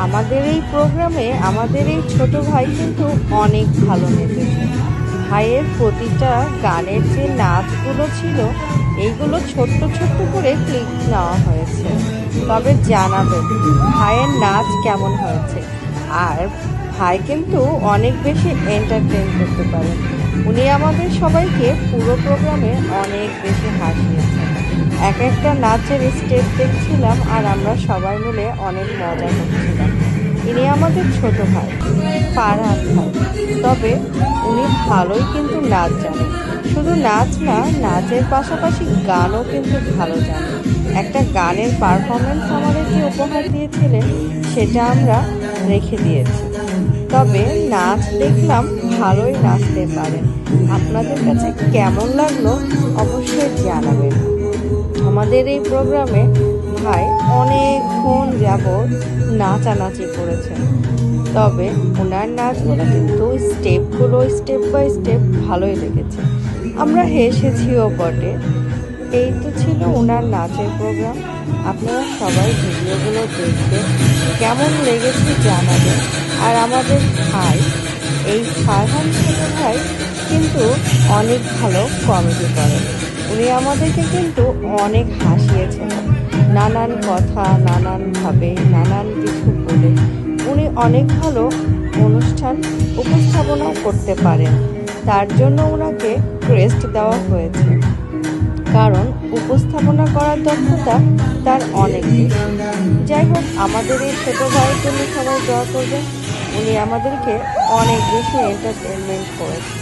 আমাদের এই প্রোগ্রামে আমাদের এই ছোট ভাই কিন্তু অনেক ভালো নেচেছে। ভাইয়ের প্রতিটা গানের যে নাচগুলো ছিল, এইগুলো ছোট্ট ছোট্ট করে ক্লিপ নেওয়া হয়েছে। তবে জানাবেন ভাইয়ের নাচ কেমন হয়েছে। আর ভাই কিন্তু অনেক বেশি এন্টারটেইন করতে পারেন। উনি আমাদের সবাইকে পুরো প্রোগ্রামে অনেক বেশি হাসিয়েছেন। এক একটা নাচের স্টেপ দেখছিলাম আর আমরা সবাই মিলে অনেক মজা করছিলাম। ইনি আমাদের ছোট ভাই, ফারহান ভাই। তবে উনি ভালোই কিন্তু নাচ জানেন। শুধু নাচ না, নাচের পাশাপাশি গানও কিন্তু ভালো জানেন। একটা গানের পারফরমেন্স আমাদেরকে উপহার দিয়েছিলেন, সেটা আমরা রেখে দিয়েছি। তবে নাচ দেখলাম ভালোই নাচতে পারেন। আপনাদের কাছে কেমন লাগলো অবশ্যই জানাবেন। আমাদের এই প্রোগ্রামে ভাই অনেকক্ষণ যাবৎ নাচানাচি করেছেন। তবে ওনার নাচগুলো কিন্তু স্টেপ বাই স্টেপ ভালোই লেগেছে। আমরা হেসেছিও বটে। এই তো ছিল ওনার নাচের প্রোগ্রাম। আপনারা সবাই ভিডিওগুলো দেখবেন, কেমন লেগেছে জানাবেন। আর আমাদের ভাই, এই ফারহান ছোট ভাই কিন্তু অনেক ভালো কমেডি করেন। উনি আমাদেরকে কিন্তু অনেক হাসিয়েছেন। নানান কথা, নানানভাবে, নানান কিছু বলে উনি অনেক ভালো অনুষ্ঠান উপস্থাপনাও করতে পারেন। তার জন্য ওনাকে ক্রেস্ট দেওয়া হয়েছে, কারণ উপস্থাপনা করার দক্ষতা তার অনেক বেশি। যাই হোক, আমাদের এই ছোট ভাইয়ের জন্য সবাই দোয়া করবেন। উনি আমাদেরকে অনেক বেশি এন্টারটেনমেন্ট করেছেন।